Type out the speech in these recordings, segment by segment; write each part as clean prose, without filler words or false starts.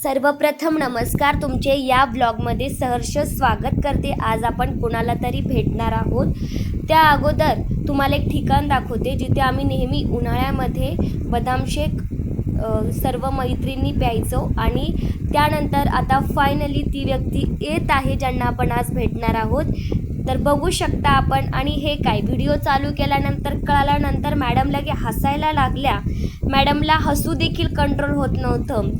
सर्वप्रथम नमस्कार, तुमचे या ब्लॉगमध्ये सहर्ष स्वागत करते। आज आपण कोणाला तरी भेटणार आहोत। त्या अगोदर तुम्हाला एक ठिकाण दाखवते जिथे आम्ही नेहमी उन्हाळ्यामध्ये बदाम शेक सर्व मैत्रिणी प्यायचो आणि त्यानंतर आता फायनली ती व्यक्ती येत आहे ज्यांना आपण आज भेटणार आहोत। तर बघू शकता आपण। आणि हे काय व्हिडिओ चालू केल्यानंतर कळाल्यानंतर मॅडम लगे हसायला लागल्या। मॅडमला हसू देखील कंट्रोल होत नव्हतं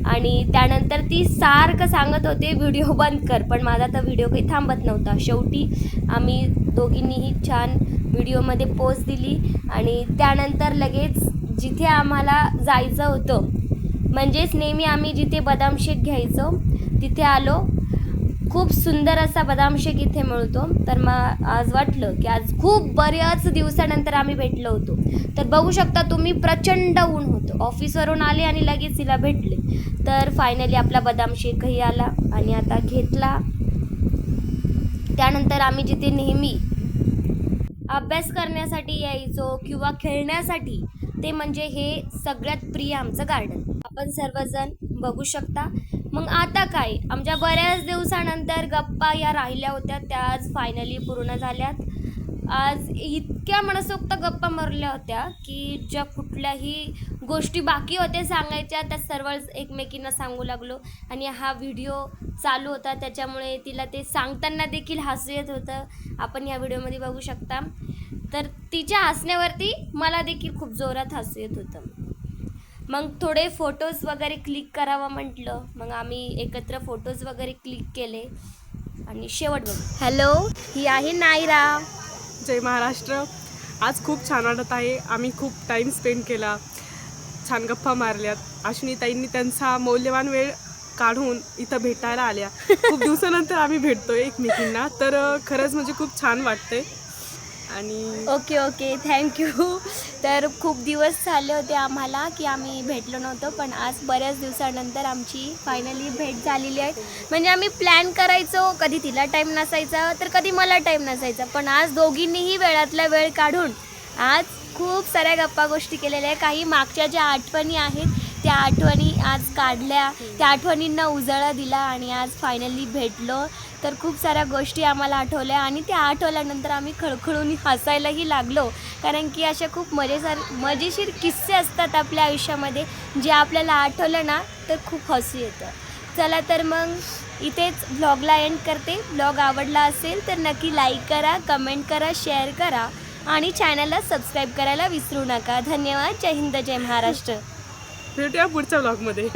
आणि त्यानंतर ती सारखं सांगत होते व्हिडिओ बंद कर, पण माझा तर व्हिडिओ काही थांबत नव्हता। शेवटी आम्ही दोघींनीही छान व्हिडिओमध्ये पोस्ट दिली आणि त्यानंतर लगेच जिथे आम्हाला जायचं होतं, म्हणजेच नेहमी आम्ही जिथे बदाम शेक घ्यायचो तिथे आलो। खूप सुंदर असा बदाम शेक इथे मिळतो। तर मग आज वाटलं की आज खूप बऱ्याच दिवसानंतर आम्ही भेटलो होतो। तर बघू शकता तुम्ही, प्रचंड ऊन होतं। ऑफिसवरून आले आणि लगेच तिला भेटले। तर फायनली आपला बदाम शेकही आला आणि आता घेतला। त्यानंतर आम्ही जिथे नेहमी अभ्यास करण्यासाठी यायचो किंवा खेळण्यासाठी, ते म्हणजे हे सगळ्यात प्रिय आमचं गार्डन। आपण सर्वजण बघू शकता। मग आता काय, आमच्या बऱ्याच दिवसानंतर गप्पा या राहिल्या होत्या त्या आज फायनली पूर्ण झाल्यात। आज इतक्या मनसोक्त गप्पा मारल्या होत्या की ज्या कुठल्याही गोष्टी बाकी होत्या सांगायच्या त्या सर्व एकमेकींना सांगू लागलो। आणि हा व्हिडिओ चालू होता त्याच्यामुळे तिला ते सांगताना देखील हसू येत होतं, आपण या व्हिडिओमध्ये बघू शकता। तर तिच्या हसण्यावरती मला देखील खूप जोरात हसू येत होतं। मग थोडे फोटोज वगैरे क्लिक करावं म्हटलं, मग आम्ही एकत्र फोटोज वगैरे क्लिक केले आणि शेवट बघू। हॅलो, ही आहे नायरा। जय महाराष्ट्र। आज खूप छान वाटत आहे। आम्ही खूप टाईम स्पेंड केला, छान गप्पा मारल्यात। अश्विनीताईंनी त्यांचा मौल्यवान वेळ काढून इथं भेटायला आल्या। खूप दिवसानंतर आम्ही भेटतोय एकमेकींना, तर खरंच म्हणजे खूप छान वाटतंय। आणि ओके थँक्यू। तर खूप दिवस झाले होते आम्हाला की आम्ही भेटलो नव्हतो, पण आज बऱ्याच दिवसानंतर आमची फायनली भेट झालेली आहे। म्हणजे आम्ही प्लॅन करायचो, कधी तिला टाईम नसायचा तर कधी मला टाईम नसायचा, पण आज दोघींनीही वेळातला वेळ काढून आज खूप साऱ्या गप्पा गोष्टी केलेल्या आहे। काही मागच्या ज्या आठवणी आहेत त्या आठवणी आज काढल्या, त्या आठवणींना उजाळा दिला आणि आज फायनली भेटलो। तर खूप साऱ्या गोष्टी आम्हाला आठवल्या आणि त्या आठवल्यानंतर आम्ही खळखळून हसायलाही लागलो, कारण की अशा खूप मजेशीर किस्से असतात आपल्या आयुष्यामध्ये जे आपल्याला आठवलं ना तर खूप हसू येतं। चला तर मग इथेच ब्लॉगला एंड करते। ब्लॉग आवडला असेल तर नक्की लाईक करा, कमेंट करा, शेअर करा आणि चॅनलला सबस्क्राईब करायला विसरू नका। धन्यवाद। जय हिंद, जय महाराष्ट्र। भेटूया पुढच्या ब्लॉगमध्ये।